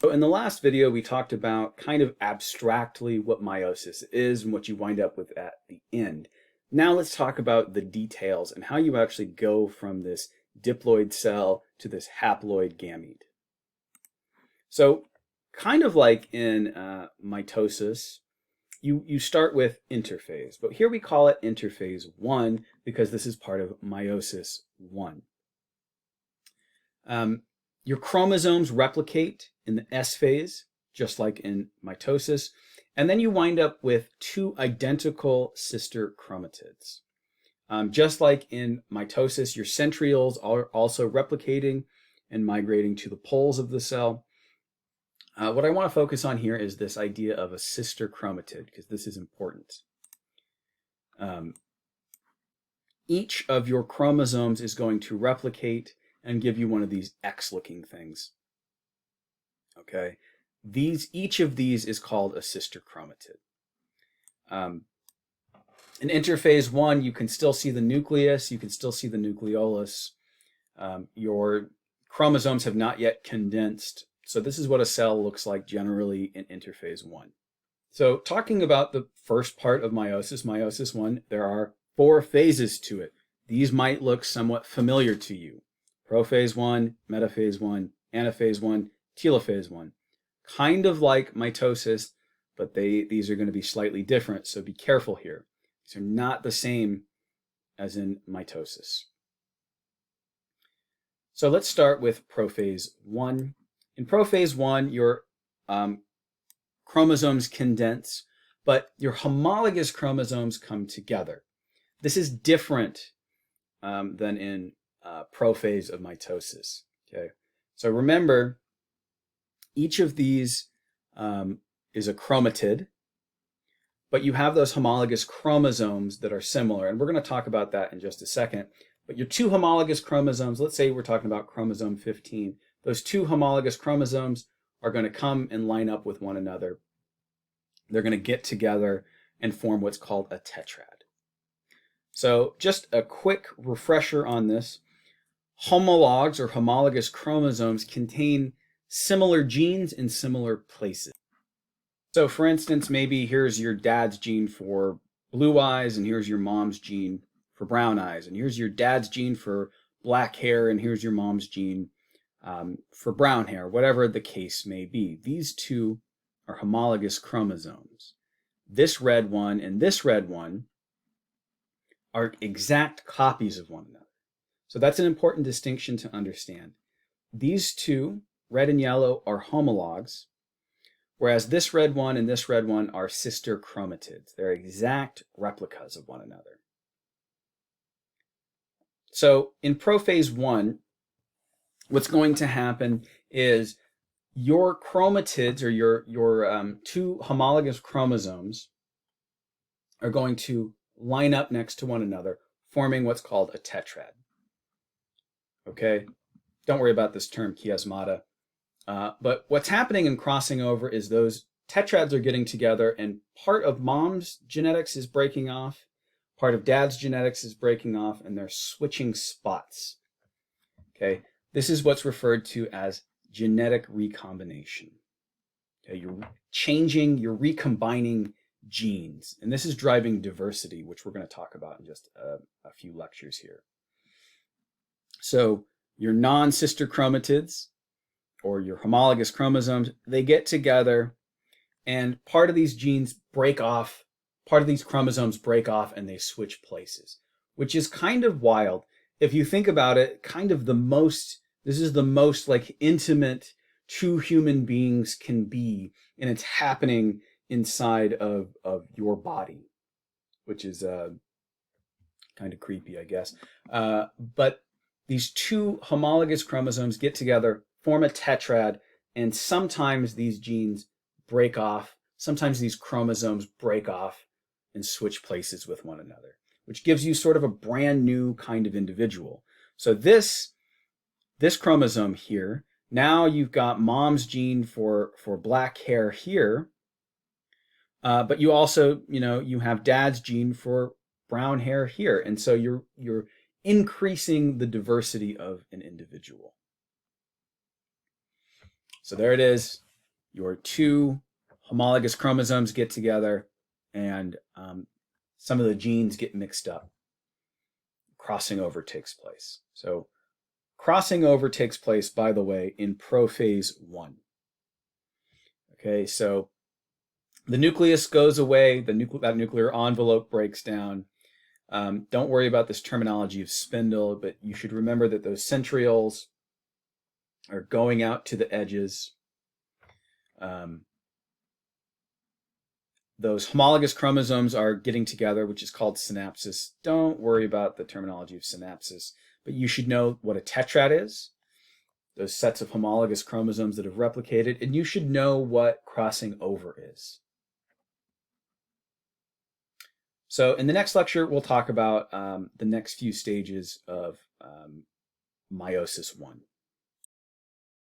So in the last video, we talked about kind of abstractly what meiosis is and what you wind up with at the end. Now let's talk about the details and how you actually go from this diploid cell to this haploid gamete. So kind of like in mitosis, you start with interphase, but here we call it interphase 1 because this is part of meiosis 1. Your chromosomes replicate in the S phase, just like in mitosis, and then you wind up with two identical sister chromatids. Just like in mitosis, your centrioles are also replicating and migrating to the poles of the cell. What I want to focus on here is this idea of a sister chromatid, because this is important. Each of your chromosomes is going to replicate and give you one of these X-looking things. Okay, each of these is called a sister chromatid. In interphase 1, you can still see the nucleus, you can still see the nucleolus. Your chromosomes have not yet condensed. So this is what a cell looks like generally in interphase 1. So talking about the first part of meiosis, meiosis 1, there are 4 phases to it. These might look somewhat familiar to you. Prophase 1, metaphase 1, anaphase 1, telophase 1. Kind of like mitosis, but these are going to be slightly different, so be careful here. These are not the same as in mitosis. So let's start with prophase 1. In prophase 1, your chromosomes condense, but your homologous chromosomes come together. This is different than in prophase of mitosis. Okay, so remember, each of these is a chromatid, but you have those homologous chromosomes that are similar, and we're going to talk about that in just a second. But your two homologous chromosomes, let's say we're talking about chromosome 15, those two homologous chromosomes are going to come and line up with one another. They're going to get together and form what's called a tetrad. So just a quick refresher on this. Homologs or homologous chromosomes contain similar genes in similar places. So for instance, maybe here's your dad's gene for blue eyes, and here's your mom's gene for brown eyes, and here's your dad's gene for black hair, and here's your mom's gene for brown hair, whatever the case may be. These two are homologous chromosomes. This red one and this red one are exact copies of one another. So that's an important distinction to understand. These two, red and yellow, are homologs, whereas this red one and this red one are sister chromatids. They're exact replicas of one another. So in prophase 1, what's going to happen is your chromatids, or your two homologous chromosomes, are going to line up next to one another, forming what's called a tetrad. Okay, don't worry about this term chiasmata. But what's happening in crossing over is those tetrads are getting together, and part of mom's genetics is breaking off, part of dad's genetics is breaking off, and they're switching spots. Okay, this is what's referred to as genetic recombination. Okay, you're recombining genes, and this is driving diversity, which we're going to talk about in just a few lectures here. So your non-sister chromatids, or your homologous chromosomes, they get together, and part of these genes break off, part of these chromosomes break off, and they switch places, which is kind of wild. If you think about it, this is the most like intimate two human beings can be, and it's happening inside of your body, which is kind of creepy, I guess. But these two homologous chromosomes get together, form a tetrad, and sometimes these genes break off, sometimes these chromosomes break off and switch places with one another, which gives you sort of a brand new kind of individual. So this chromosome here, now you've got mom's gene for black hair here, but you also, you have dad's gene for brown hair here, and so you're increasing the diversity of an individual. So there it is. your two homologous chromosomes get together, and some of the genes get mixed up. Crossing over takes place. So crossing over takes place, by the way, in prophase 1. Okay, so the nucleus goes away, that nuclear envelope breaks down. Don't worry about this terminology of spindle, but you should remember that those centrioles are going out to the edges. Those homologous chromosomes are getting together, which is called synapsis. Don't worry about the terminology of synapsis, but you should know what a tetrad is, those sets of homologous chromosomes that have replicated, and you should know what crossing over is. So in the next lecture, we'll talk about the next few stages of meiosis 1.